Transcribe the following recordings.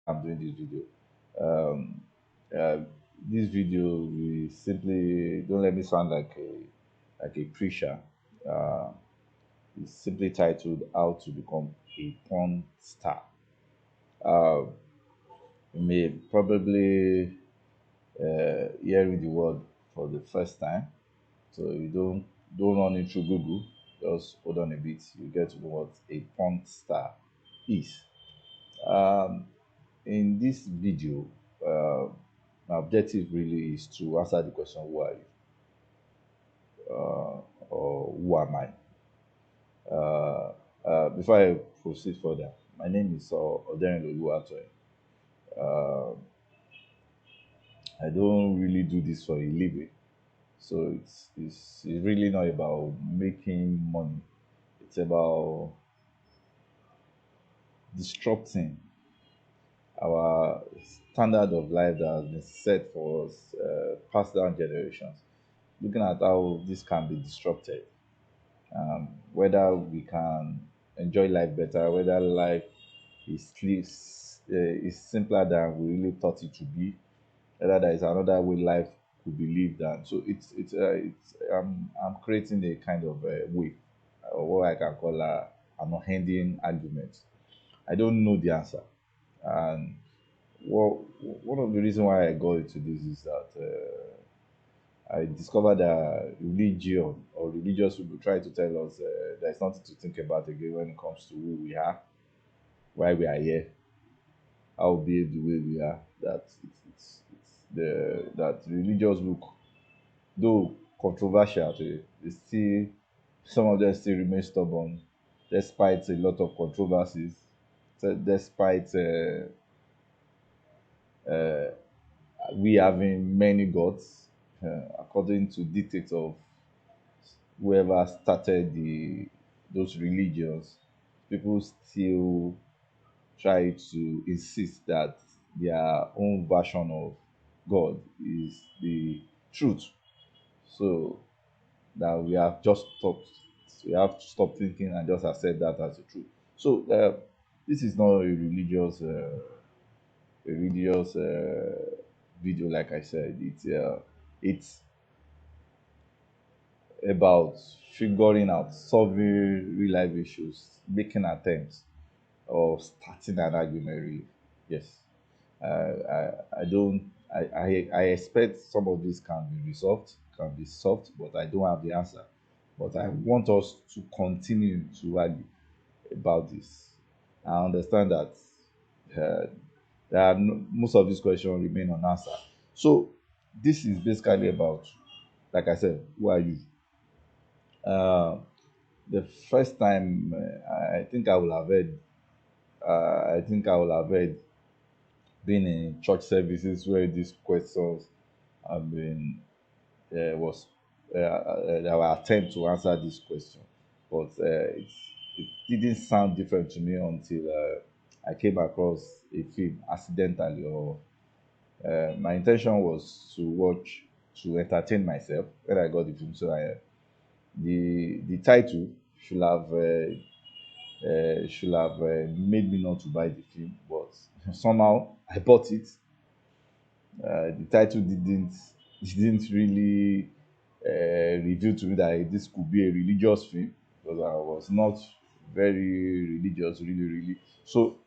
I'm doing this video. Um, uh, this video we simply don't let me sound like a preacher. Uh, it's simply titled "How to Become a Porn Star." Uh, you may probably hearing the word for the first time, so you don't run it through Google. Just hold on a bit. You get to know what a porn star is. Um, in this video, uh, my objective really is to answer the question, who are you? Or who am I? Before I proceed further, my name is Oderin Oluwatoyin. Uh, I don't really do this for a living, so it's really not about making money. It's about disrupting our standard of life that has been set for us, passed down generations. Looking at how this can be disrupted, whether we can enjoy life better, whether life is simpler than we really thought it to be, whether there is another way life could be lived. And so it's I'm creating a kind of way, or what I can call an unending argument. I don't know the answer, and well, one of the reasons why I got into this is that I discovered that religion or religious people try to tell us there's nothing to think about again when it comes to who we are, why we are here, how we behave the way we are. That it's the that religious book, though controversial, they still, some of them still remain stubborn despite a lot of controversies, despite uh, we having many gods, according to dictates of whoever started those religions. People still try to insist that their own version of God is the truth. So that we have to stop thinking and just accept that as the truth. So this is not a religious video, like I said. It's about figuring out, solving real life issues, making attempts, or starting an argument. Really, yes. I don't. I expect some of this can be resolved, can be solved, but I don't have the answer. But I want us to continue to argue about this. I understand that uh, most of these questions remain unanswered. So this is basically about, like I said, who are you? Uh, the first time I think I will have heard, I think I will have heard being in church services where these questions have been was our attempt to answer this question, but it didn't sound different to me until I came across a film accidentally, or my intention was to watch to entertain myself when I got the film. So the title should have made me not to buy the film, but somehow I bought it. The title didn't really reveal to me that this could be a religious film, because I was not very religious, really. So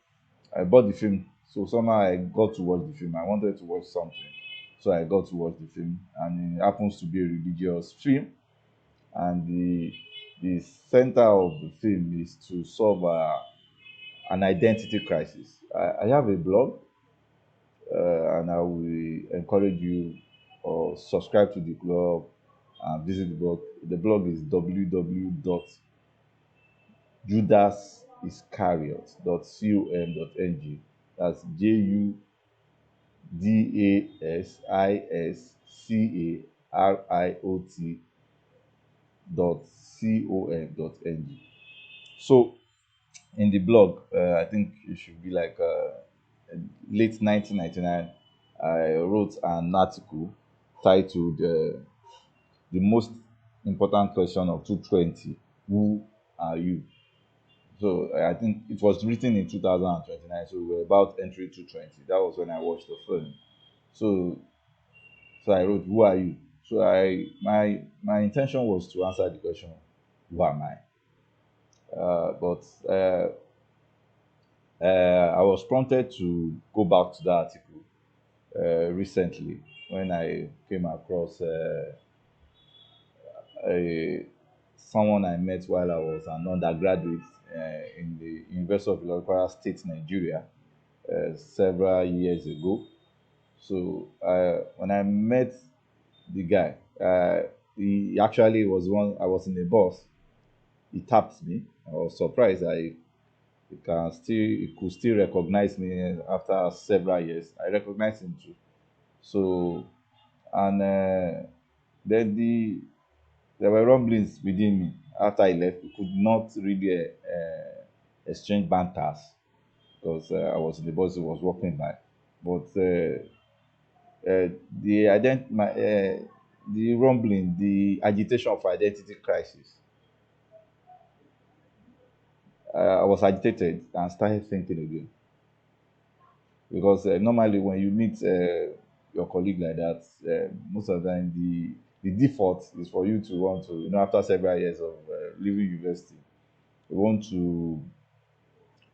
I bought the film. So somehow I got to watch the film. I wanted to watch something, so I got to watch the film, and it happens to be a religious film. And the center of the film is to solve an identity crisis. I have a blog, and I will encourage you or subscribe to the blog and visit the blog. The blog is www.judasiscariot.com.ng. That's JUDASISCARIOT.com.ng. So in the blog, I think it should be like late 1999, I wrote an article titled "The Most Important Question of 220: Who Are You?" So I think it was written in 2029. So we were about entry 220. That was when I watched the film. So I wrote, "Who are you?" So my intention was to answer the question, "Who am I?" But I was prompted to go back to that article recently when I came across a someone I met while I was an undergraduate in the University of Ilorin State, Nigeria, several years ago. So when I met the guy, he actually was one. I was in a bus. He tapped me. I was surprised. He could still recognize me after several years. I recognized him too. So and then there were rumblings within me after I left. We could not really exchange banters because I was in the bus. He was walking by, but the rumbling, the agitation of identity crisis. I was agitated and started thinking again because normally when you meet your colleague like that, most of the time the default is for you to want to, after several years of leaving university, you want to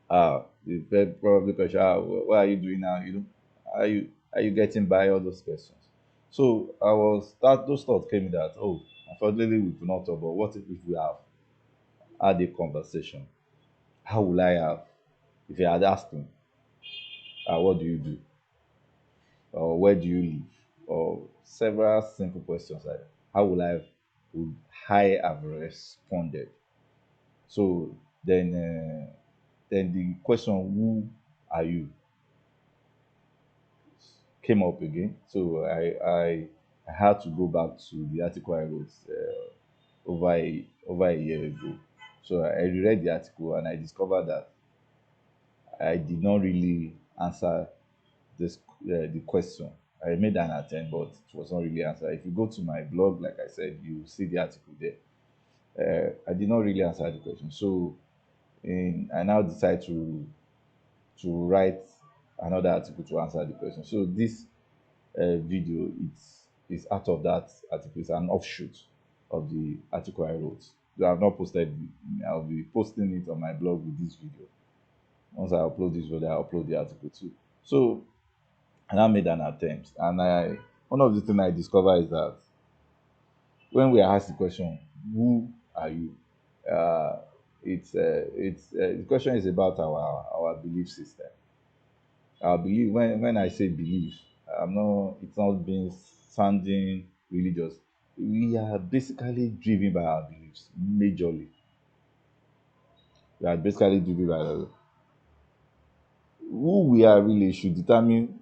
the third probably question, what are you doing now? Are you getting by, all those questions. So I was that those thoughts came in that, oh, unfortunately we could not talk, but what if we have had a conversation? How will I have if you had asked me, what do you do? Or where do you live? Or several simple questions like that. How would I have responded? So then then the question, who are you, came up again. So I had to go back to the article I wrote over a year ago. So I reread the article and I discovered that I did not really answer this the question. I made an attempt, but it was not really answered. If you go to my blog, like I said, you see the article there. I did not really answer the question. So I now decide to write another article to answer the question. So this video, it's out of that article. It's an offshoot of the article I wrote. So I've not posted it. I'll be posting it on my blog with this video. Once I upload this video, I upload the article too. So and I made an attempt. And one of the things I discovered is that when we are asked the question, "Who are you?" Uh, the question is about our belief system. Our belief. When I say belief, I'm not. It's not being sounding religious. We are basically driven by our beliefs majorly. We are basically driven by who we are really should determine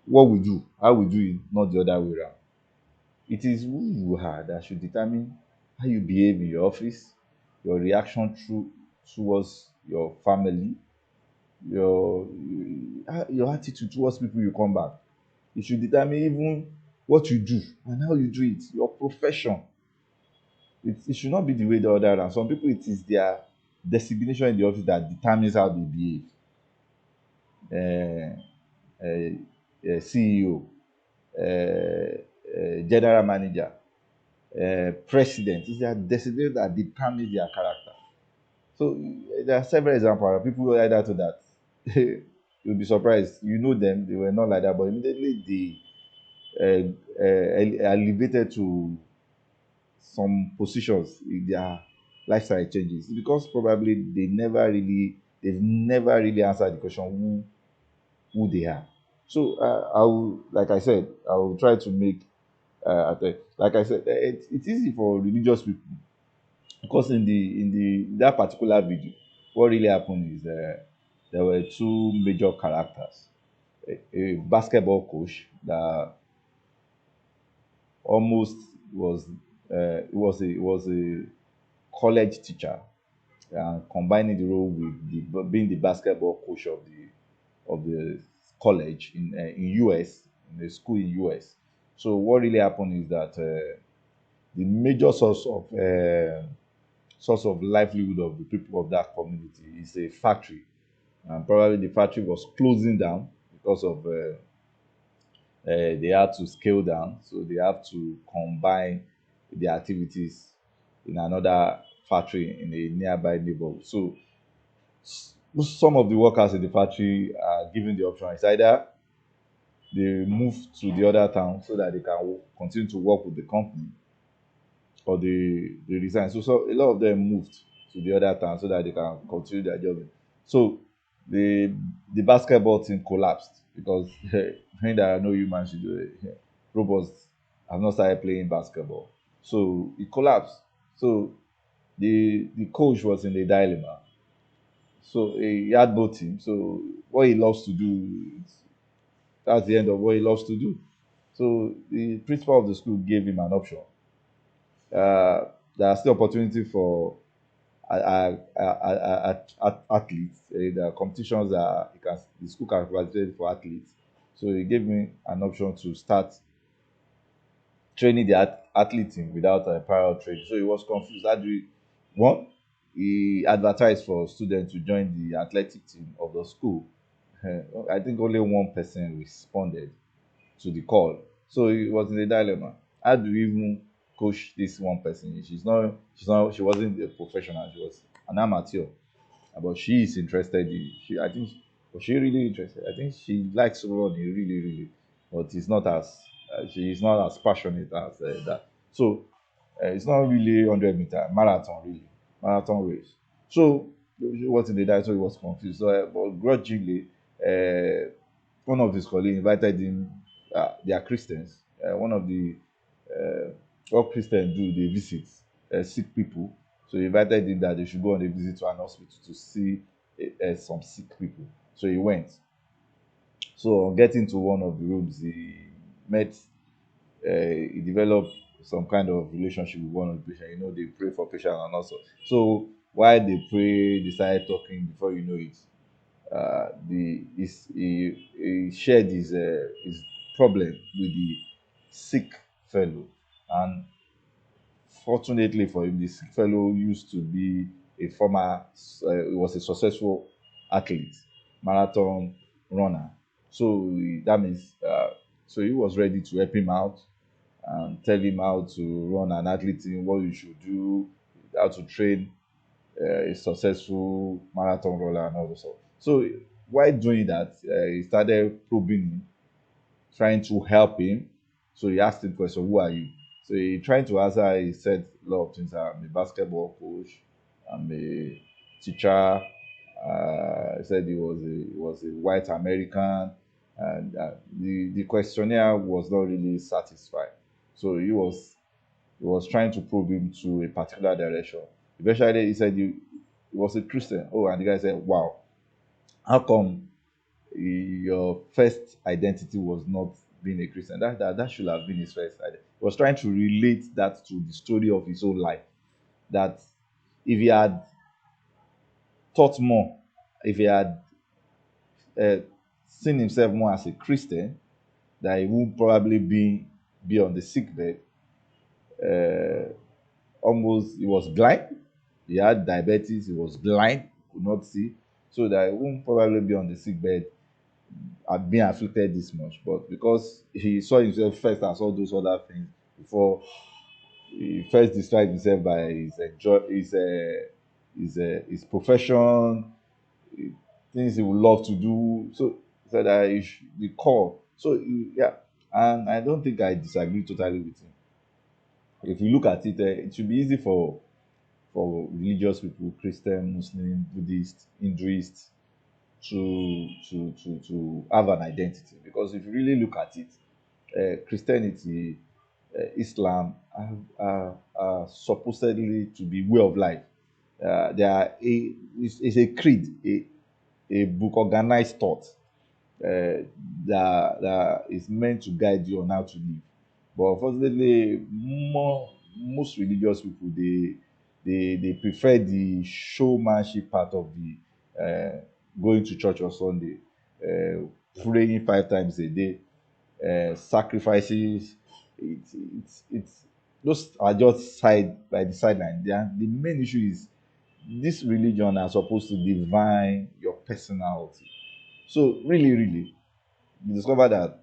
what we do, how we do it, not the other way around. It is who you are that should determine how you behave in your office, your reaction towards your family, your your attitude towards people you come back. It should determine even what you do and how you do it, your profession. It should not be the way the other around. Some people, it is their designation in the office that determines how they behave. Uh, CEO, general manager, president. It's their designation that determines their character. So there are several examples. People like that to that. You'll be surprised. You know them, they were not like that, but immediately they elevated to some positions in their lifestyle changes. It's because probably they've never really answered the question who they are. So like I said, I will try to make like I said, it's easy for religious people because in that particular video, what really happened is there were two major characters. A basketball coach that almost was it was a college teacher and combining the role with being the basketball coach of the college in US, in the school in US. So what really happened is that the major source of source of livelihood of the people of that community is a factory, and probably the factory was closing down because of they had to scale down, so they have to combine the activities in another factory in a nearby neighborhood. So some of the workers in the factory are given the option. It's either they move to the other town so that they can continue to work with the company, or they resign. So a lot of them moved to the other town so that they can continue their job. So the the basketball team collapsed because knowing that no human should do it, robots have not started playing basketball. So it collapsed. So the coach was in a dilemma. So he had no team. So what he loves to do, that's the end of what he loves to do. So the principal of the school gave him an option. There are still opportunity for athletes. There are competitions that the school can participate for athletes. So he gave me an option to start training the athlete team without a prior training. So he was confused. How do we, one, he advertised for students to join the athletic team of the school. I think only one person responded to the call. So he was in a dilemma. How do we even coach this one person? She wasn't a professional, she was an amateur. But she is interested in, I think, was she really interested? I think she likes running really, really, but it's not as, she is not as passionate as that. So it's not really 100-meter marathon, really, marathon race. So he was in the diet, so he was confused. So, but grudgingly, uh, one of his colleagues invited him. They are Christians. One of the what Christians do, they visit sick people. So he invited him that they should go on a visit to an hospital to see some sick people. So he went. So on getting to one of the rooms, met, he developed some kind of relationship with one of the patients. They pray for patients and also. So while they pray, they started talking. Before you know it, he shared his problem with the sick fellow, and fortunately for him, the sick fellow used to be a former, he was a successful athlete, marathon runner. So that means, so he was ready to help him out and tell him how to run an athlete team, what you should do, how to train a successful marathon runner and all that stuff. So while doing that, he started probing him, trying to help him. So he asked him question, "Who are you?" So he tried to answer. He said a lot of things. I'm a basketball coach. I'm a teacher. He said he was a white American, and the questionnaire was not really satisfied. So he was trying to probe him to a particular direction. Eventually, he said he was a Christian. Oh, and the guy said, "Wow, how come your first identity was not being a Christian?" That should have been his first identity. He was trying to relate that to the story of his own life. That if he had thought more, if he had uh, seen himself more as a Christian, that he would probably be on the sick bed. Uh, Almost, he was blind. He had diabetes. He was blind, could not see, so that he wouldn't probably be on the sick bed had been afflicted this much. But because he saw himself first as all those other things before, he first described himself by his profession, eh, things he would love to do. So he said that the call. So yeah, and I don't think I disagree totally with him. If you look at it, it should be easy for religious people, Christian, Muslim, Buddhist, Hinduist, to have an identity. Because if you really look at it, Christianity, Islam are supposedly to be way of life. They are it's a creed, a book organized thought that is meant to guide you on how to live. But unfortunately, most religious people, they prefer the showmanship part of the going to church on Sunday, praying 5 times a day, sacrifices. It's those are just side by the sideline. The main issue is this religion are supposed to define your personality. So really, really, you discover that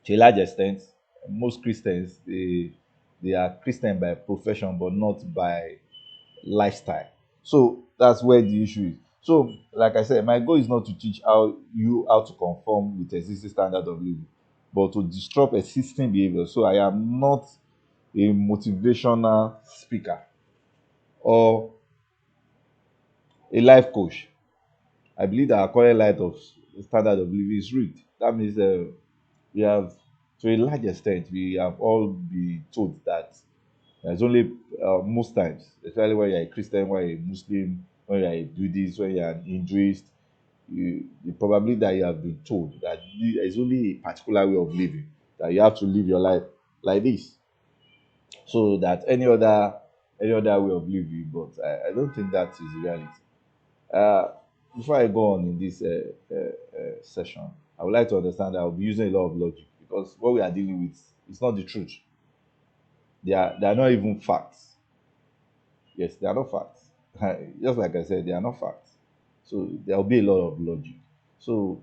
to a large extent, most Christians they are Christian by profession but not by lifestyle. So that's where the issue is. So, like I said, my goal is not to teach how to conform with existing standard of living, but to disrupt existing behavior. So I am not a motivational speaker or a life coach. I believe that our current light of standard of living is rigged. That means we have, to a large extent, we have all been told that there's only most times, especially when you're a Christian, when you're a Muslim, when you're a Buddhist, when you're an Hinduist, the probably that you have been told that there is only a particular way of living, that you have to live your life like this. So that any other way of living, but I don't think that is reality. Uh, Before I go on in this session, I would like to understand that I'll be using a lot of logic because what we are dealing with is not the truth. They are not even facts. Yes, they are not facts. Just like I said, they are not facts. So there will be a lot of logic. So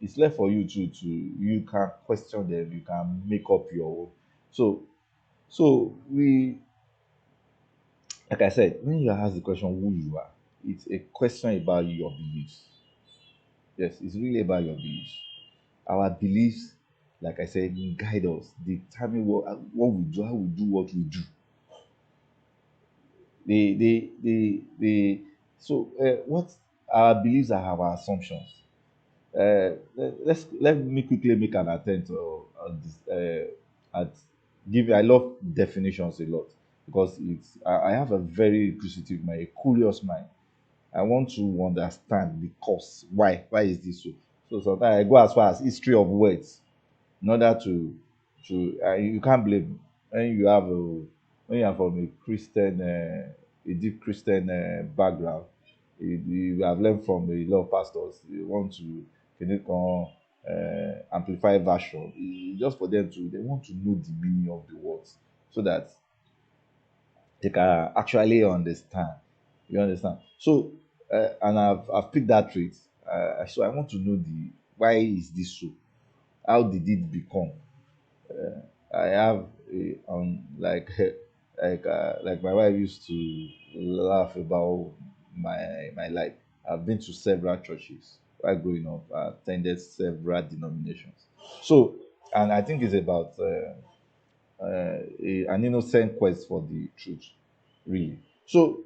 it's left for you to you can question them, you can make up your own. So we, like I said, when you ask the question who you are, it's a question about your beliefs. Yes, it's really about your beliefs. Our beliefs, like I said, guide us, determine what we do, how we do what we do. So what our beliefs are our assumptions. Let me quickly make an attempt on this, at give. I love definitions a lot because I have a very inquisitive mind, a curious mind. I want to understand the cause. Why is this so? So sometimes I go as far as history of words in order to you can't blame me. When you have a when you are from a Christian a deep Christian background, you have learned from a lot of pastors. You want to can you call amplify version just for them to they want to know the meaning of the words so that they can actually understand. You understand? So and I've picked that trait. So I want to know the why is this so? How did it become? I have a like my wife used to laugh about my life. I've been to several churches while growing up. I attended several denominations. So, and I think it's about an innocent quest for the truth, really. So,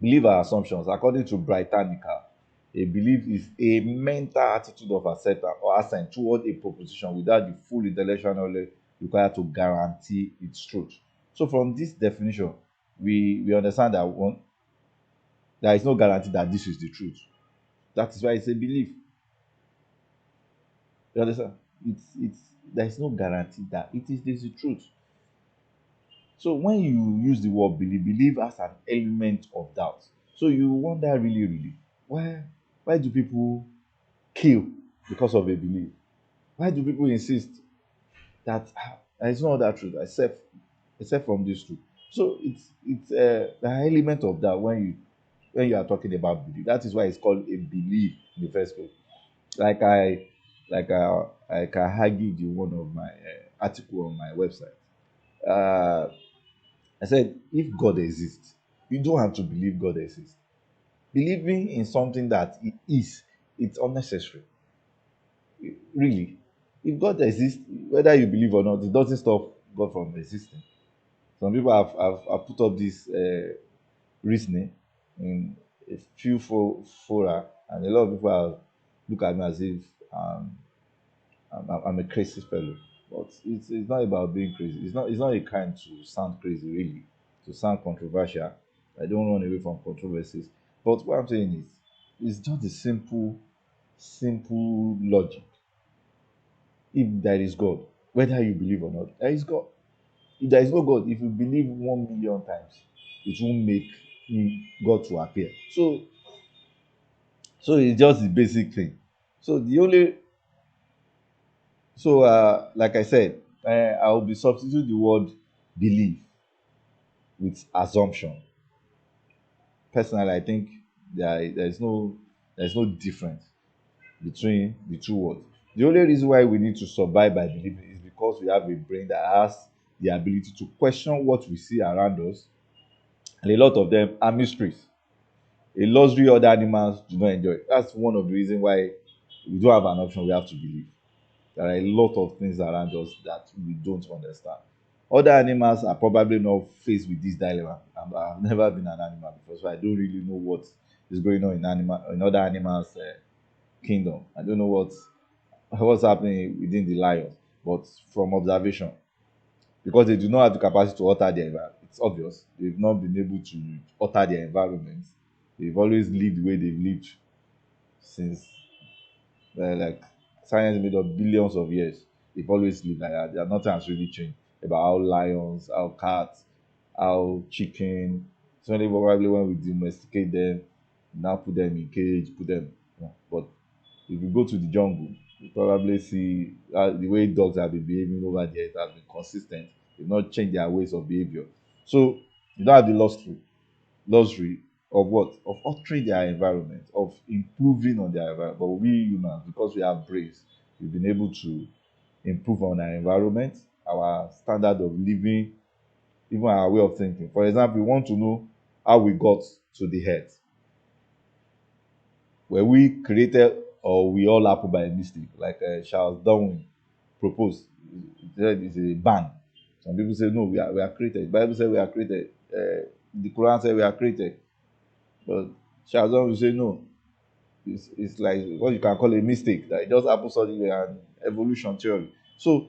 believe our assumptions. According to Britannica, a belief is a mental attitude of acceptance or assent toward a proposition without the full intellectual knowledge required to guarantee its truth. So, from this definition, we understand that one, there is no guarantee that this is the truth. That is why it's a belief. You understand? It's there is no guarantee that it is this the truth. So when you use the word belief has an element of doubt. So you wonder really, really, why why do people kill because of a belief? Why do people insist that there is no other truth except from this truth? So it's the element of that when you are talking about belief. That is why it's called a belief in the first place. Like I like I argued in one of my article on my website. Uh, I said if God exists, you don't have to believe God exists. Believing in something that it is, it's unnecessary. Really, if God exists, whether you believe or not, it doesn't stop God from existing. Some people have put up this reasoning in a few fora, and a lot of people have look at me as if I'm a crazy fellow. But it's not about being crazy. It's not a kind to sound crazy, really, to sound controversial. I don't run away from controversies. But what I'm saying is, it's just a simple logic. If there is God, whether you believe or not, there is God. If there is no God, if you believe 1 million times, it won't make God to appear. So it's just the basic thing. So the only like I said, I will be substitute the word belief with assumption. Personally, I think there's no difference between the two words. The only reason why we need to survive by believing is because we have a brain that has the ability to question what we see around us, and a lot of them are mysteries. A luxury other animals do not enjoy. That's one of the reasons why we don't have an option. We have to believe. There are a lot of things around us that we don't understand. Other animals are probably not faced with this dilemma. I've never been an animal before, so I don't really know what is going on in other animals' kingdom. I don't know what's happening within the lions, but from observation, because they do not have the capacity to alter their environment. It's obvious they've not been able to alter their environment. They've always lived the way they've lived since like science made up billions of years. They've always lived like that. Nothing has really changed about how lions, how cats, how chicken. It's only probably when we domesticate them, now put them in cage, put them. But if you go to the jungle, you probably see the way dogs have been behaving over there. It has been consistent. They've not changed their ways of behavior. So you don't have the luxury of what? Of altering their environment, of improving on their environment. But we humans, because we have brains, we've been able to improve on our environment, our standard of living, even our way of thinking. For example, we want to know how we got to the earth. Were we created or we all happen by a mistake? Like Charles Darwin proposed. He said it's a ban. Some people say no, we are created. The Bible says we are created. The Quran says we are created. But Charles Darwin will say no. It's like what you can call a mistake that it just happens suddenly and evolution theory. So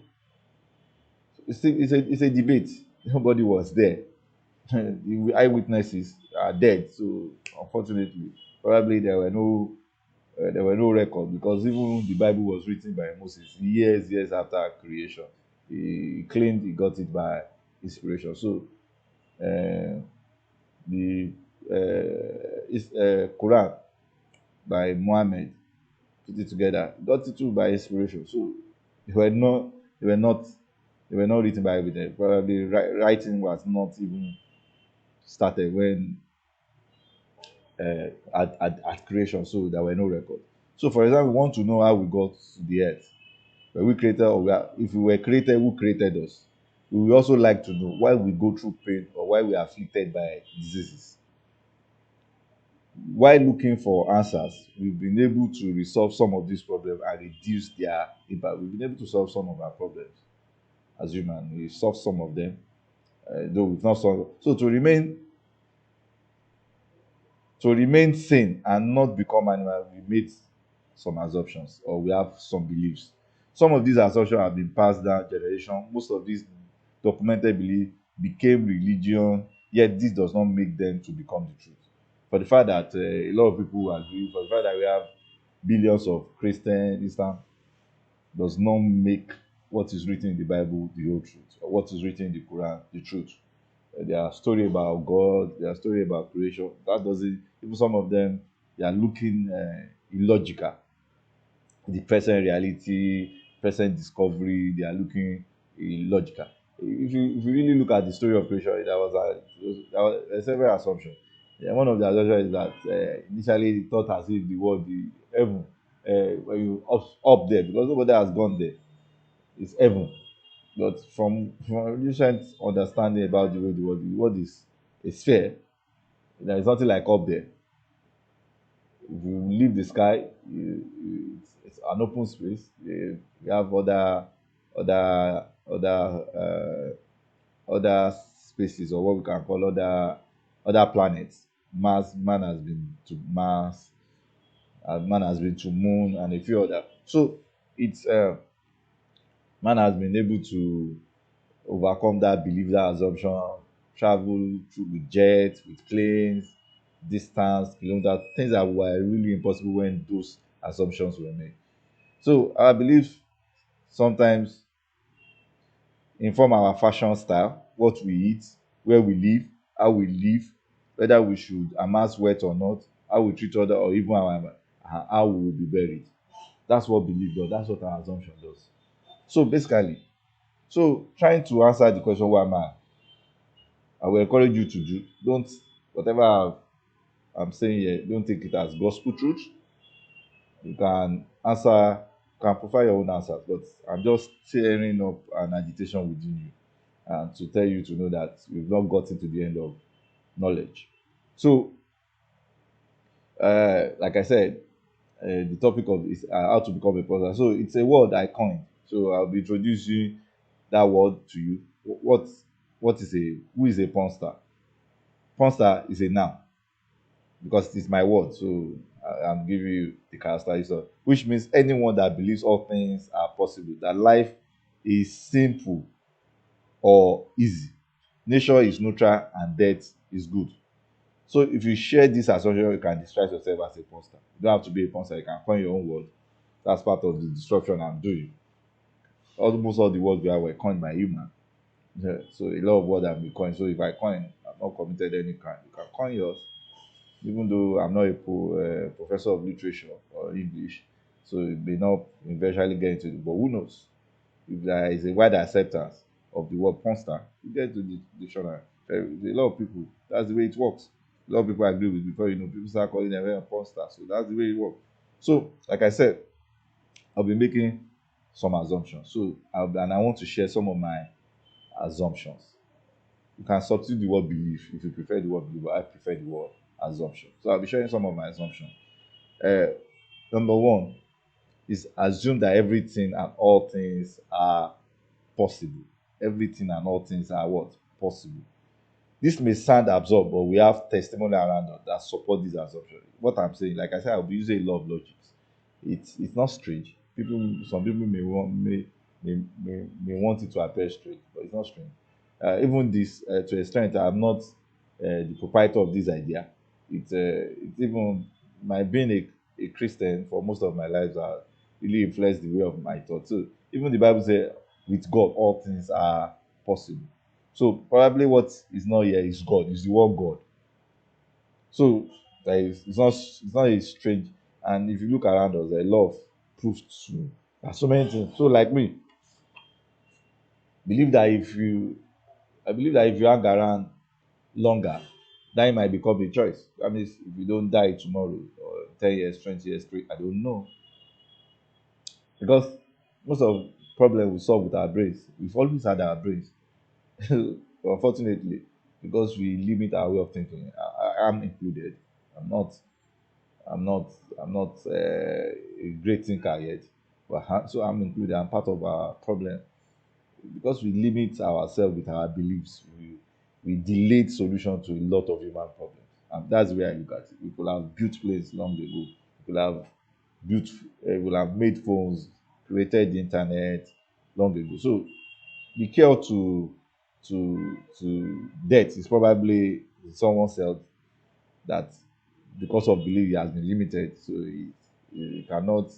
it's a debate. Nobody was there. The eyewitnesses are dead. So unfortunately, probably there were no records because even the Bible was written by Moses years after creation. He claimed he got it by inspiration. So uh, the Quran by Muhammad put it together. Got it too by inspiration. So they were not they were not they were not written by evidence. Probably writing was not even started when at creation. So there were no records. So for example, we want to know how we got to the earth. Were we created or if we were created, who created us? We would also like to know why we go through pain or why we are afflicted by diseases. While looking for answers, we've been able to resolve some of these problems and reduce their impact. We've been able to solve some of our problems as humans. We solved some of them, though we've not solved. So to remain sane and not become animal, we made some assumptions or we have some beliefs. Some of these assumptions have been passed down generation. Most of these documented beliefs became religion, yet this does not make them to become the truth. For the fact that a lot of people agree, for the fact that we have billions of Christian Islam, does not make what is written in the Bible the whole truth, or what is written in the Quran the truth. There are story about God, there are story about creation. That doesn't. Even some of them, they are looking illogical. The present reality, present discovery, they are looking illogical. If you really look at the story of creation, there were several assumptions. Yeah, one of the assumptions is that initially it thought as if the heaven, when you up there, because nobody has gone there, it's heaven. But from recent understanding about the world is a sphere. There is nothing like up there. If you leave the sky, it's an open space. You have other spaces, or what we can call other planets. Man has been to Mars, man has been to Moon, and a few other. So it's man has been able to overcome that belief, that assumption, travel through with jets, with planes, distance, kilometers, things that were really impossible when those assumptions were made. So our beliefs sometimes inform our fashion style, what we eat, where we live, how we live, whether we should amass wealth or not, how we treat others, or even how we will be buried. That's what belief does. That's what our assumption does. So basically, So trying to answer the question why am I will encourage you to do. Don't whatever I'm saying here, don't take it as gospel truth. You can answer, can provide your own answers, but I'm just stirring up an agitation within you and to tell you to know that we've not gotten to the end of knowledge. So, like I said, the topic of is how to become a pastor. So it's a word I coined. So I'll be introducing that word to you. What is a who is a porn star? Porn star is a noun because it is my word. So I'm giving you the characteristics of which means anyone that believes all things are possible, that life is simple or easy, nature is neutral, and death is good. So if you share this assumption, you can describe yourself as a porn star. You don't have to be a porn star, you can find your own word. That's part of the disruption I'm doing. Almost all the words we have were coined by human. Yeah, so a lot of words have been coined. So if I coin, I've not committed any crime. You can coin yours, even though I'm not a professor of literature or English. So it may not eventually get into it, but who knows? If there is a wide acceptance of the word monster, you get to the dictionary. A lot of people, that's the way it works. A lot of people agree with before you know, people start calling them a monster. So that's the way it works. So, like I said, I'll be making some assumptions. And I want to share some of my assumptions. You can substitute the word belief if you prefer the word belief, but I prefer the word assumption. So I'll be sharing some of my assumptions. Uh, Number one is assume that everything and all things are possible. Everything and all things are what? Possible. This may sound absurd, but we have testimony around us that support this assumption. What I'm saying, like I said, I'll be using a lot of logic. It's not strange. Some people may want it to appear strange, but it's not strange. Even this, to a extent, I'm not the proprietor of this idea. It's even my being a Christian for most of my life that really influenced the way of my thought. So even the Bible says, with God, all things are possible. So probably what is not here is God, is the word God. So it's not a strange. And if you look around us, there are a lot of proofs to that so many things. So like me, believe that if you I believe that if you hang around longer, that might become a choice. That means if you don't die tomorrow or 10 years, 20 years straight, I don't know. Because most of the problem we solve with our brains, we've always had our brains. Unfortunately, because we limit our way of thinking. I'm included. I'm not I'm not I'm not a great thinker yet, but so I'm included. I'm part of our problem because we limit ourselves with our beliefs. We delayed solution to a lot of human problems, and that's where I look at it. People have built planes long ago. People have built, will have made phones, created the internet long ago. So the cure to death is probably someone else that because of belief he has been limited, so he cannot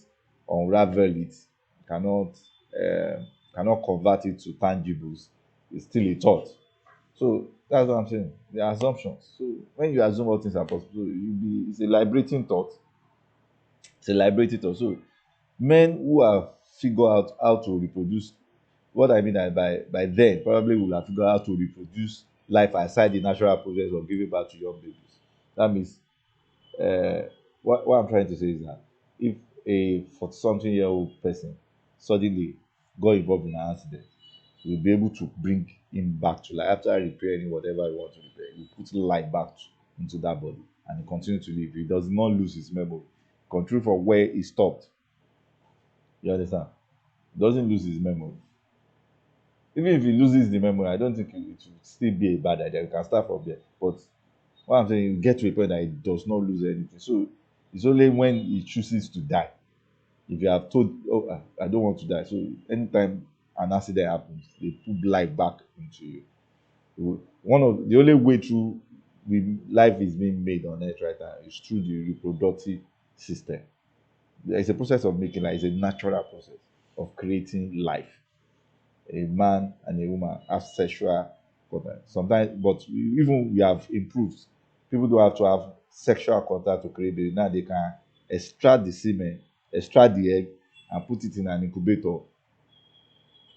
unravel it, cannot cannot convert it to tangibles. It's still a thought. So that's what I'm saying. The assumptions. So when you assume all things are possible, it's a liberating thought. It's a liberating thought. So men who have figured out how to reproduce, what I mean by then probably will have figured out how to reproduce life aside the natural process of giving birth to young babies. That means uh, what I'm trying to say is that if a 40 something year old person suddenly got involved in an accident, you'll be able to bring him back to life after repairing whatever you want to repair. You put life back into that body and he continues to live. He does not lose his memory. Continue from where he stopped. You understand? He doesn't lose his memory. Even if he loses the memory, I don't think it will still be a bad idea. You can start from there. But what I'm saying, you get to a point that he does not lose anything. So it's only when he chooses to die. If you have told, oh, I don't want to die. So anytime an accident happens, they put life back into you. One of the only way through life is being made on earth right now is through the reproductive system. It's a process of making life. It's a natural process of creating life. A man and a woman have sexual contact. Sometimes, but even we have improved. People don't have to have sexual contact to create baby. Now they can extract the semen, extract the egg, and put it in an incubator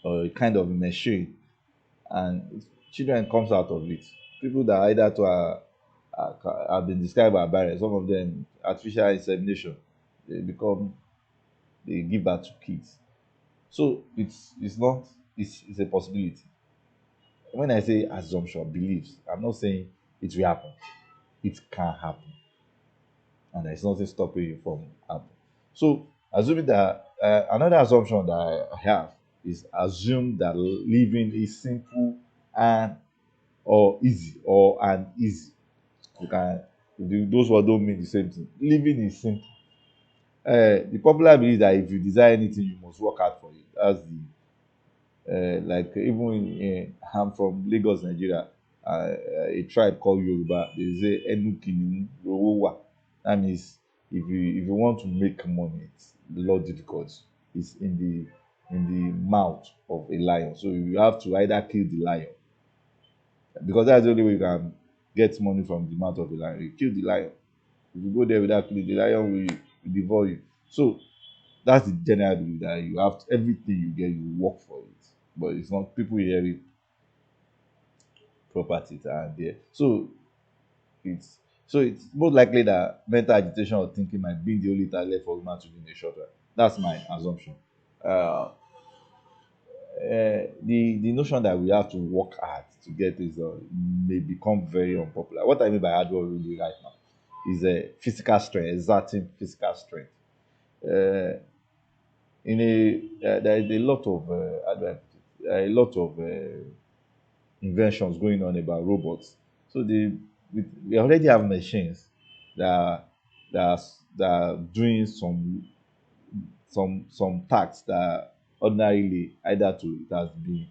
or a kind of machine, and children comes out of it. People that either to have been described by barren, some of them artificial insemination, they become they give birth to kids. So it's not it's a possibility. When I say assumption, beliefs, I'm not saying it will happen. It can happen, and there's nothing stopping you from happening. So assuming that another assumption that I have is assume that living is simple and or easy or and easy. You can those words don't mean the same thing. Living is simple. The popular belief that if you desire anything, you must work hard for it. That's the like even I'm from Lagos, Nigeria. A tribe called Yoruba. They say Enukini Rowowa. That means if you want to make money, it's a lot difficult. It's in the mouth of a lion. So you have to either kill the lion because that's the only way you can get money from the mouth of a lion. You kill the lion. If you go there without killing the lion, will devour you. So that's the general belief that you have to, everything you get, you work for it. But it's not people inherit properties are there. It's it's most likely that mental agitation or thinking might be the only talent for human to be in a short run. That's my assumption. Uh, the notion that we have to work hard to get this may become very unpopular. What I mean by hard work really right now is physical strength, exerting physical strength. Uh, there is a lot of how do I put it? A lot of inventions going on about robots. So we already have machines that are, that are doing some tasks that ordinarily either to it has been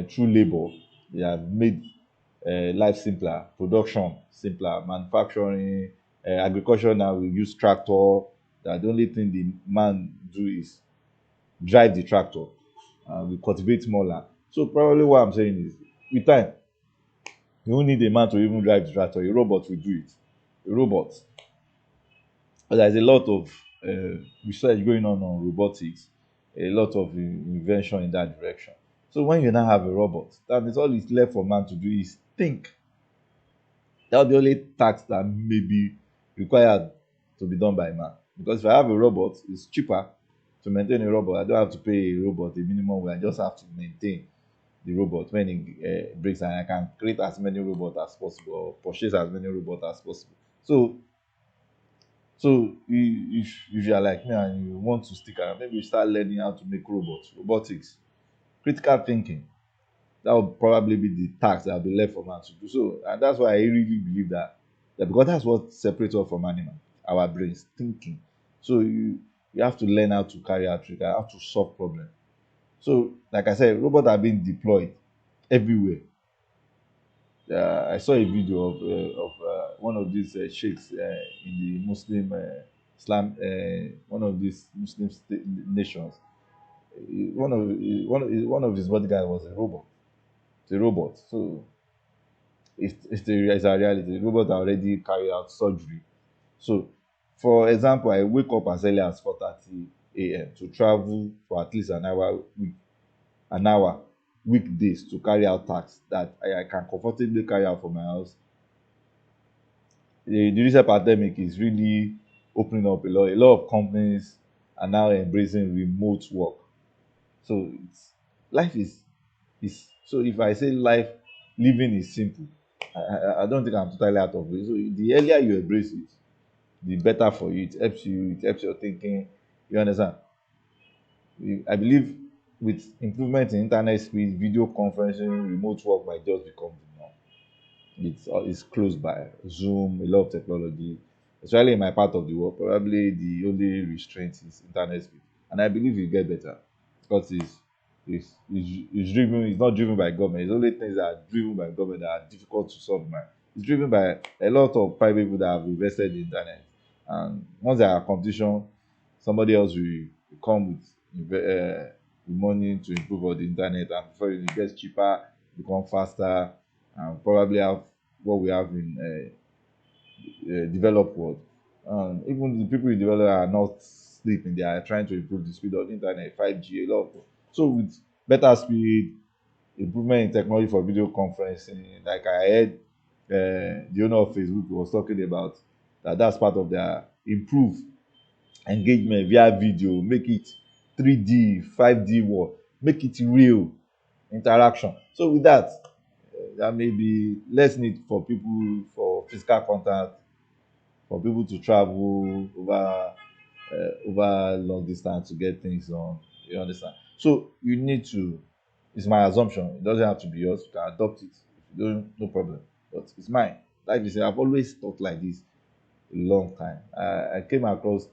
through labor they have made life simpler, production simpler, manufacturing, agriculture now we use tractor. That the only thing the man do is drive the tractor and we cultivate more land. So probably what I'm saying is with time you don't need a man to even drive the tractor. A robot will do it. A robot. But there's a lot of research going on robotics, a lot of invention in that direction. So when you now have a robot, that means all it's left for man to do is think. That's the only task that may be required to be done by man. Because if I have a robot, it's cheaper to maintain a robot. I don't have to pay a robot a minimum wage. I just have to maintain the robot when it breaks, and I can create as many robots as possible or purchase as many robots as possible. So if you are like me and you want to stick around, maybe you start learning how to make robotics, critical thinking. That would probably be the task that will be left for man to do. So, and that's why I really believe that because that's what separates us from animal, our brains, thinking. So you have to learn how to carry out trick, how to solve problems. So, like I said, robots are being deployed everywhere. I saw a video of one of these sheikhs in the Muslim Islam, one of these nations. One of his bodyguard was a robot. It's a robot. So it's a reality. The robot already carry out surgery. So, for example, I wake up as early as 4:30 a.m. to travel for at least an hour weekdays to carry out tasks that I can comfortably carry out from my house. The recent pandemic is really opening up a lot. A lot of companies are now embracing remote work. So life is so if I say life living is simple, I don't think I'm totally out of it. So the earlier you embrace it, the better for you. It helps you. It helps your thinking. You understand? I believe with improvement in internet speed, video conferencing, remote work might just become the norm. It's close by. Zoom, a lot of technology, especially in my part of the world. Probably the only restraint is internet speed, and I believe it get better because it's driven. It's not driven by government. It's only things that are driven by government that are difficult to solve. Man, it's driven by a lot of private people that have invested in internet, and once there are competition, somebody else will come with money to improve on the internet, and before it gets cheaper, become faster, and probably have what we have in developed world. Even the people in developed are not sleeping; they are trying to improve the speed of the internet, 5G, a lot. So with better speed, improvement in technology for video conferencing. Like I heard, the owner of Facebook was talking about that. That's part of their improve engagement via video, make it 3D, 5D work, make it real interaction. So with that, there may be less need for people for physical contact, for people to travel over long distance to get things done. You understand? So you need to. It's my assumption. It doesn't have to be yours. You can adopt it. If you don't, no problem. But it's mine. Like you said, I've always thought like this a long time. I came across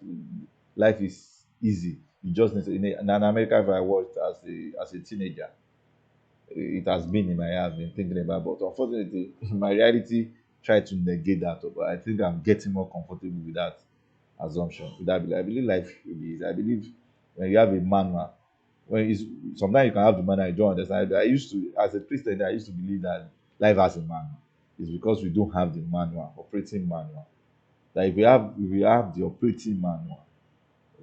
life is easy. You just need to. In an American, if I watched as a teenager, it has been in my head. I've been thinking about, but unfortunately, my reality tried to negate that. But I think I'm getting more comfortable with that assumption. With that, I believe life should be easy. I believe when you have a manual, when it's, sometimes you can have the manual you don't understand. I used to, as a Christian, I used to believe that life has a manual. It's because we don't have the manual, operating manual. That if we have the operating manual,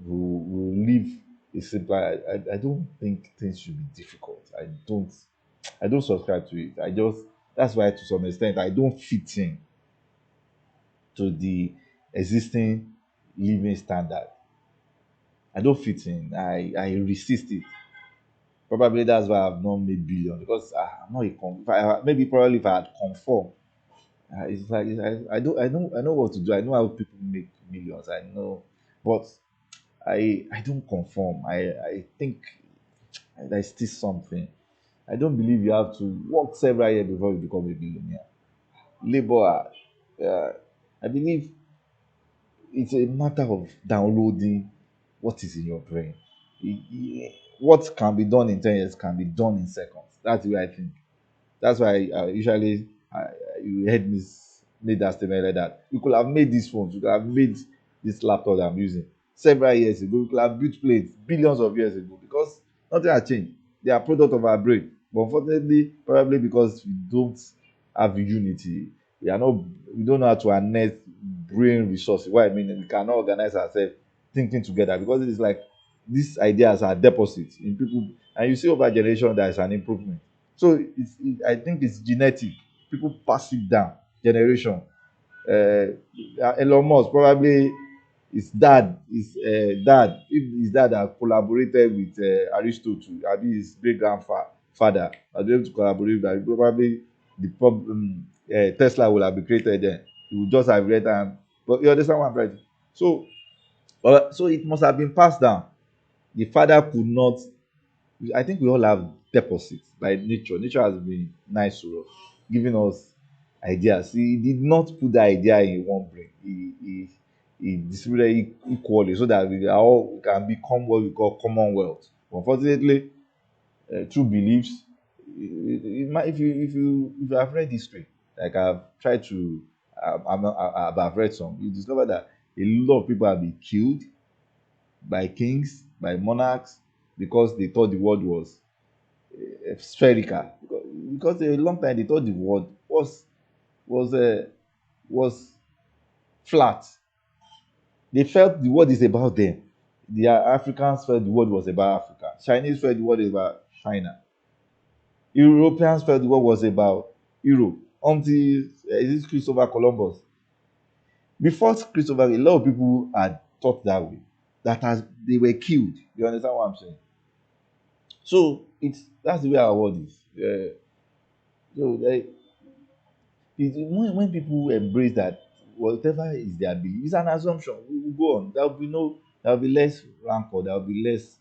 we'll live a simpler. I don't think things should be difficult. I don't subscribe to it. That's why to some extent I don't fit in to the existing living standard. I don't fit in. I resist it. Probably that's why I've not made billion because I'm not a if maybe probably if I had conformed, it's like I know what to do. I know how people make millions. I know, but I don't conform. I think there's still something. I don't believe you have to work several years before you become a billionaire. Labor hard. I believe it's a matter of downloading what is in your brain. What can be done in 10 years can be done in seconds. That's the way I think. That's why usually you heard me made that statement like that. You could have made these phones, you could have made this laptop that I'm using several years ago. You could have built planes billions of years ago because nothing has changed. They are product of our brain. But unfortunately, probably because we don't have unity, we don't know how to harness brain resources. What I mean, we cannot organize ourselves thinking together because it's like these ideas are deposits in people, and you see over generation there is an improvement. So I think it's genetic. People pass it down generation. Elon Musk probably his dad if his dad had collaborated with Aristotle, abi his great grandfather had been able to collaborate with that, probably the problem Tesla would have been created then. He would just have read am, but you understand what I'm trying to. So it must have been passed down. The father could not. I think we all have deposits by nature. Nature has been nice to us, giving us ideas. He did not put the idea in one brain. He distributed it equally so that we can become what we call commonwealth. Unfortunately, through beliefs, if you have read history, like I've tried to, I've read some, you discover that a lot of people have been killed by kings, by monarchs, because they thought the world was spherical, because a long time they thought the world was was flat. They felt the world is about them. The Africans felt the world was about Africa. Chinese felt the world is about China. Europeans felt the world was about Europe. Until is this Christopher Columbus? Before Christopher, a lot of people had thought that way. That has they were killed. You understand what I'm saying? So that's the way our world is. So when people embrace that whatever is their belief, it's an assumption. We will go on. There will be less rancor. There will be less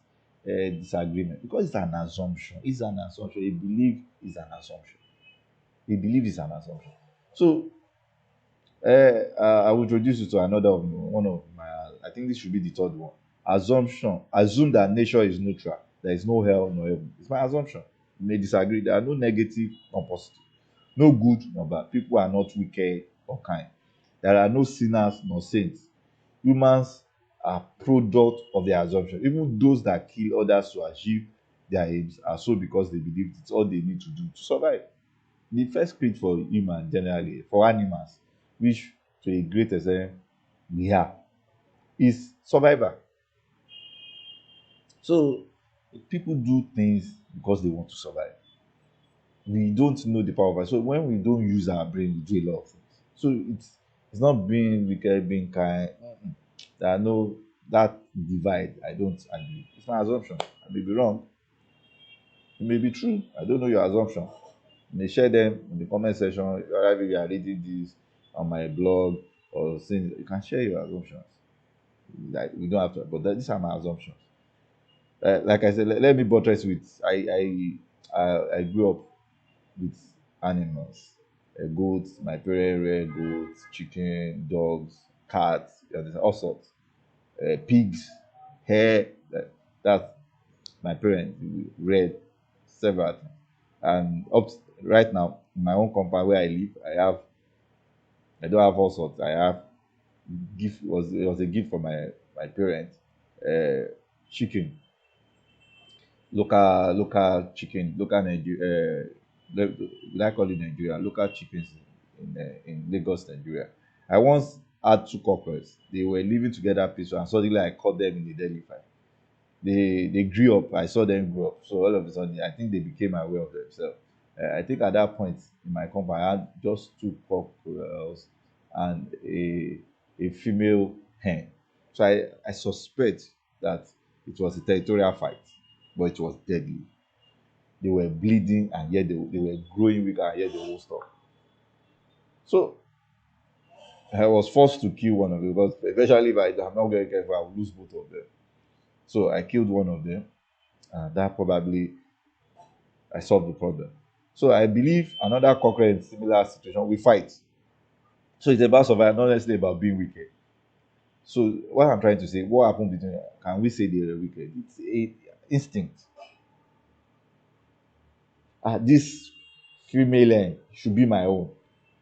disagreement because it's an assumption. It's an assumption. A belief is an assumption. A belief is an assumption. So I will introduce you to another of one of my. I think this should be the third one. Assumption. Assume that nature is neutral. There is no hell, no heaven. It's my assumption. You may disagree. There are no negative nor positive, no good nor bad. People are not wicked or kind. There are no sinners nor saints. Humans are product of their assumption. Even those that kill others to achieve their aims are so because they believe it's all they need to do to survive. The first creed for human generally, for animals, which to a great extent we are, is survival. So people do things because they want to survive. We don't know the power of it. So when we don't use our brain, we do a lot of things. So it's not being wicked, being kind. There are no that divide. I don't agree. It's my assumption. I may be wrong. It may be true. I don't know your assumption. You may share them in the comment section. Whether you are reading this on my blog or saying you can share your assumptions. Like we don't have to, but these are my assumptions. Like I said, let me buttress with I grew up with animals. Goats, my parents reared goats, chicken, dogs, cats, all sorts. Pigs, hare. That's my parents reared several times. And right now, in my own compound where I live, I don't have all sorts. I have gift it was a gift from my parents. Uh, chicken, local chicken, local Nigeria. Would I call it Nigeria? Local chickens in Lagos, Nigeria. I once had two cockroaches. They were living together peaceful, and suddenly I caught them in the deadly fight. They grew up. I saw them grow up. So all of a sudden, I think they became aware of themselves. I think at that point in my company, I had just two cockroaches and a female hen. So I suspect that it was a territorial fight, but it was deadly. They were bleeding and yet they were growing weaker and yet they won't stop. So I was forced to kill one of them because eventually if I'm not very careful, I will lose both of them. So I killed one of them and that probably I solved the problem. So I believe another cockroach in similar situation we fight. So it's about survival, not necessarily about being wicked. So what I'm trying to say, what happened between can we say they were wicked? It's a instinct. This female should be my own.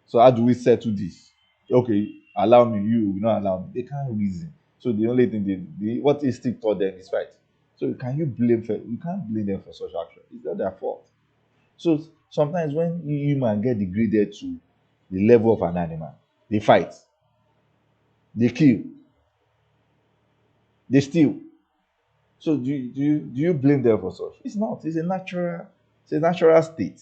So how do we settle this? Okay, allow me, you will not allow me. They can't reason. So the only thing what instinct taught them is right. So can you you can't blame them for such action. It's not their fault. So sometimes when human get degraded to the level of an animal, they fight, they kill, they steal. So do you blame them for such? It's not. It's a natural state.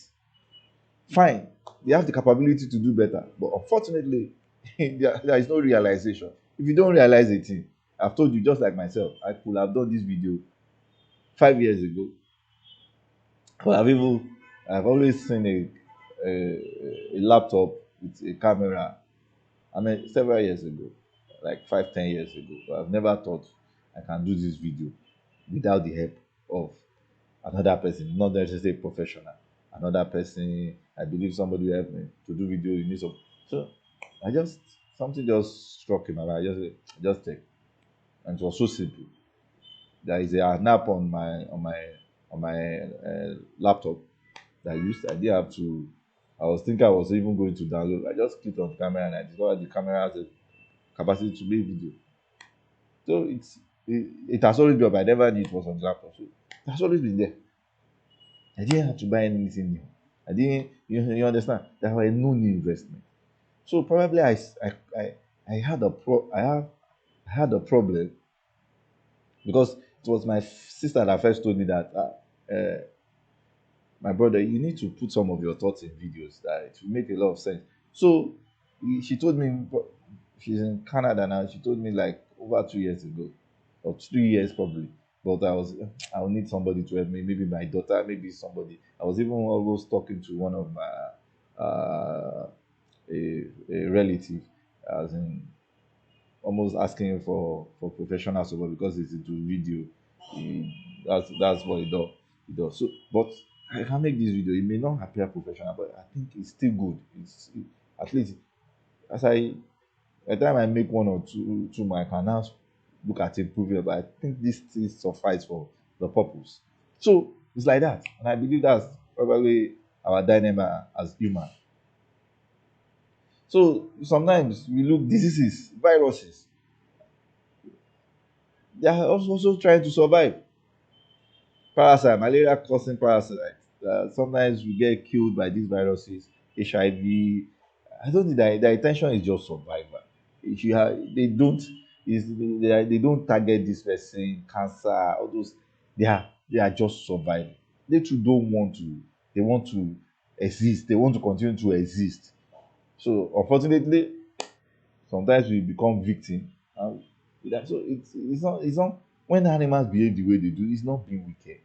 Fine, they have the capability to do better, but unfortunately, there is no realization. If you don't realize a thing, I've told you just like myself, I could have done this video 5 years ago. But I've always seen a laptop with a camera. I mean, several years ago, like 5, 10 years ago. But I've never thought I can do this video without the help of another person, not necessarily professional. Another person, I believe somebody will help me to do video. You need some. So I just something just struck in my mind. I just take, and it was so simple. There is an app on my laptop that I didn't have to. I was thinking I was even going to download. I just clicked on the camera and I discovered the camera has a capacity to make video. So it has always been up. I never knew it was on the laptop. So it has always been there. I didn't have to buy anything new. I didn't, you understand? There were no new investment. So probably I had I had a problem because it was my sister that first told me that my brother, you need to put some of your thoughts in videos that it will make a lot of sense. So she told me she's in Canada now. She told me like over 2 years ago, or 3 years probably. But I will need somebody to help me. Maybe my daughter, maybe somebody. I was even almost talking to one of my a relative, as in almost asking him for professional support because he's into video. That's what he does. He does. So, but I can make this video. It may not appear professional, but I think it's still good. At least as by the time I make one or two more, I can now look at improving. But I think this still suffice for the purpose. So it's like that, and I believe that's probably our dynamic as human. So sometimes we look diseases, viruses. They are also trying to survive. Parasite, malaria causing parasite. Sometimes we get killed by these viruses, HIV. I don't think that their intention is just survival. If you have, they don't is they don't target this person, cancer, all those. They are just surviving. they too don't want to. They want to exist. They want to continue to exist. So unfortunately, sometimes we become victim. And so it's not when animals behave the way they do. It's not being wicked.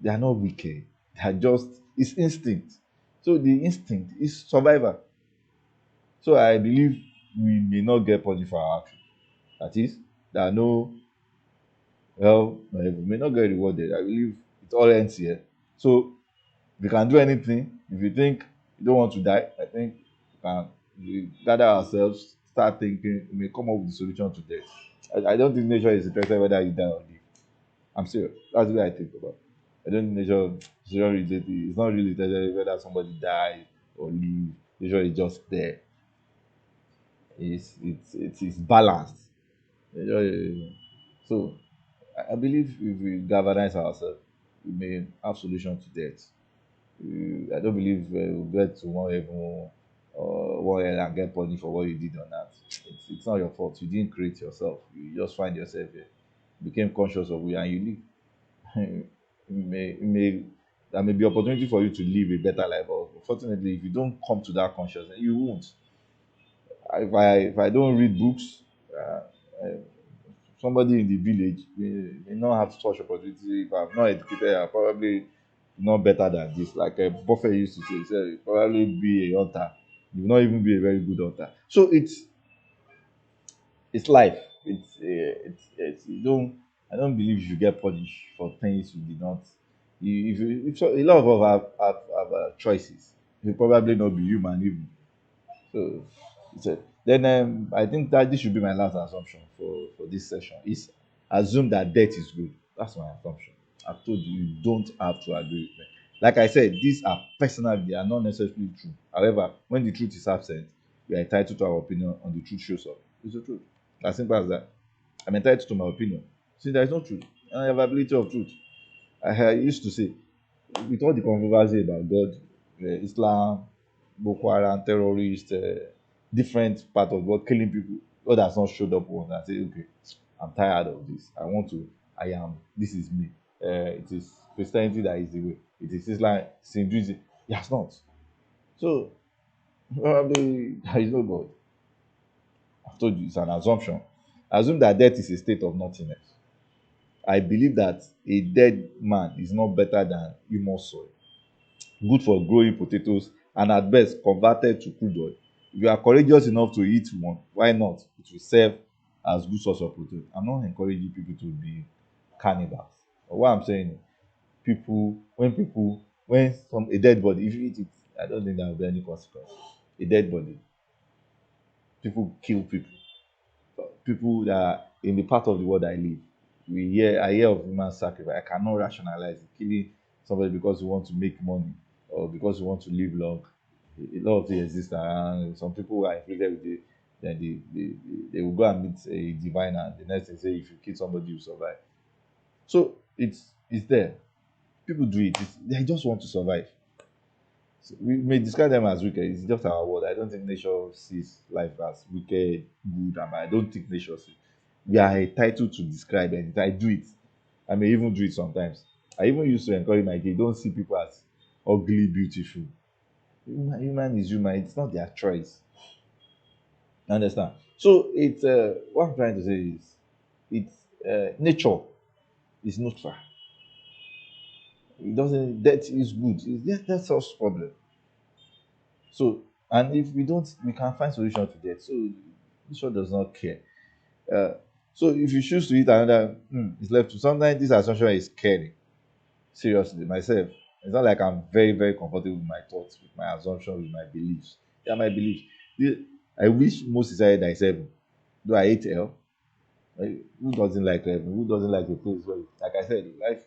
They are not wicked. They are just it's instinct. So the instinct is survival. So I believe we may not get punished for our action. That is, there are no well, we may not get rewarded. I believe it all ends here. So if you can do anything, if you think you don't want to die, I think we gather ourselves, start thinking, we may come up with the solution to death. I don't think nature is interested whether you die or live. I'm serious. That's the way I think about it. I don't think nature is not really, it's not really interested whether somebody dies or live. Nature is just there. It's balanced. Nature so I believe if we galvanize ourselves, we may have solution to death. I don't believe we'll get to one heaven or one hell and get punished for what you did on that. It's not your fault. You didn't create yourself. You just find yourself here, became conscious of it, and you live. you may there may be opportunity for you to live a better life, but unfortunately, if you don't come to that consciousness, you won't. If I don't read books, uh, uh, somebody in the village may not have such opportunity. If I'm not educated, I'm probably not better than this. Like a Buffett used to say, he said, you probably be a hunter. You will not even be a very good hunter. So it's life. It's you don't. I don't believe you get punished for things you did not. If so, a lot of us have choices. You probably not be human even. So, then I think that this should be my last assumption for this session. Is assume that death is good. That's my assumption. I've told you, you don't have to agree with me. Like I said, these are personal, they are not necessarily true. However, when the truth is absent, we are entitled to our opinion on the truth shows up. It's the truth. As simple as that. I'm entitled to my opinion. See, there is no truth. And I have ability of truth. I used to say, with all the controversy about God, Islam, Boko Haram, terrorists, different part of God killing people, God has not showed up once and say, okay, I'm tired of this. This is me. It is Christianity that is the way. It is Islam, it's Hinduism. He has not. So, probably there is no God. I've told you, it's an assumption. Assume that death is a state of nothingness. I believe that a dead man is not better than humus soil, good for growing potatoes, and at best converted to crude oil. If you are courageous enough to eat one, why not? It will serve as good source of protein. I'm not encouraging people to be cannibals. But what I'm saying is, when some a dead body, if you eat it, I don't think there will be any consequence. A dead body, people kill people. People that are in the part of the world I live, I hear of human sacrifice. I cannot rationalize it. Killing somebody because you want to make money or because you want to live long. A lot of things exist around. Some people are inflicted with it, then they will go and meet a diviner, and the next thing say if you kill somebody you survive. So it's there. People do it. They just want to survive. So we may describe them as wicked. It's just our word. I don't think nature sees life as wicked, good, and bad. I don't think nature sees. We are entitled to describe it. I do it. I may even do it sometimes. I even used to encourage my kids, don't see people as ugly, beautiful. Human is human. It's not their choice. You understand? So it's what I'm trying to say is it's nature is neutral. It doesn't that is good. That's us problem. So, and if we don't, we can find solution to that. So, nature does not care. Uh, so, if you choose to eat another, it's left to. Sometimes this assumption is scary. Seriously, myself, it's not like I'm very, very comfortable with my thoughts, with my assumptions, with my beliefs. Yeah, my beliefs. I wish most society that is heaven. Do I hate hell? Who doesn't like heaven? Who doesn't like a place where, like I said, life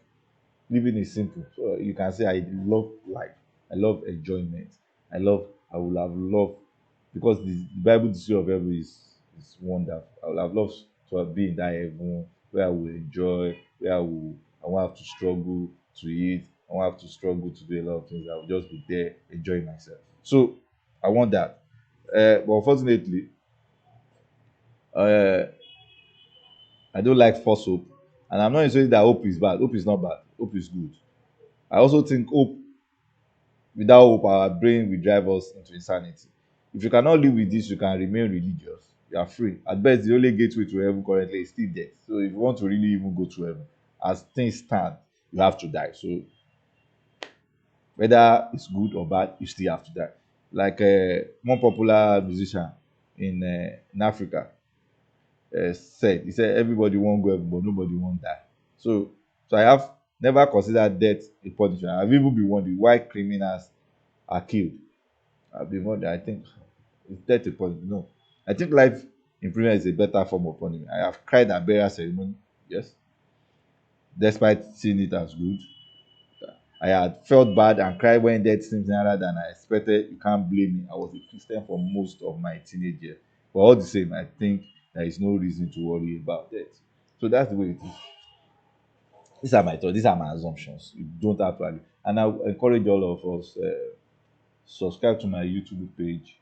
living is simple. So you can say I love life. I love enjoyment. I would have loved because the Bible description of heaven is wonderful. I would have loved to have been in that heaven where I will enjoy, I won't have to struggle to eat, I won't have to struggle to do a lot of things. I will just be there enjoying myself. So I want that. But unfortunately, uh, I don't like false hope. And I'm not saying that hope is bad. Hope is not bad. Hope is good. I also think hope. Without hope, our brain will drive us into insanity. If you cannot live with this, you can remain religious. You are free. At best, the only gateway to heaven currently is still death. So if you want to really even go to heaven, as things stand, you have to die. So whether it's good or bad, you still have to die. Like one popular musician in Africa said, he said everybody won't go heaven, but nobody won't die. So so I have never considered death a punishment. I've even been wondering why criminals are killed. I've been wondering. I think is death a punishment? No. I think life imprisonment is a better form of punishment. I have cried at burial ceremony, yes, despite seeing it as good. I had felt bad and cried when death seemed harder than I expected. You can't blame me. I was a Christian for most of my teenage years. But all the same, I think there is no reason to worry about death. So that's the way it is. These are my thoughts. These are my assumptions. You don't have to agree. And I encourage all of us subscribe to my YouTube page.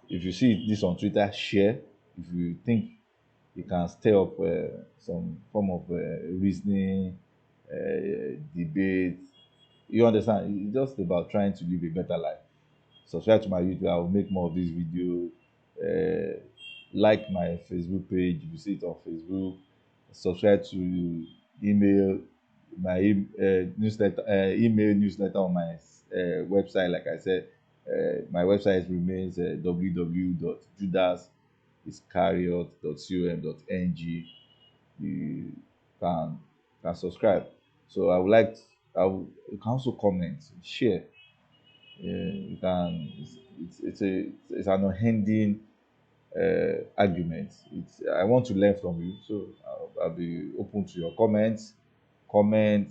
If you see this on Twitter, share. If you think you can stir up some form of reasoning, debate, you understand? It's just about trying to live a better life. Subscribe to my YouTube. I will make more of this video. Uh, like my Facebook page if you see it on Facebook. Subscribe to email newsletter, email newsletter on my website. Like I said, my website remains www.judasiscariot.com.ng. You can subscribe. So I would like you can also comment, share. You can it's an unending argument. I want to learn from you, so I'll be open to your comments. Comment,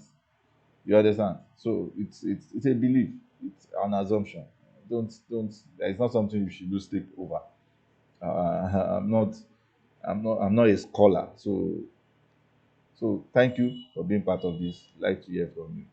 you understand? So it's a belief. It's an assumption. Don't. It's not something you should lose sleep over. I'm not. I'm not a scholar. So thank you for being part of this. Like to hear from you.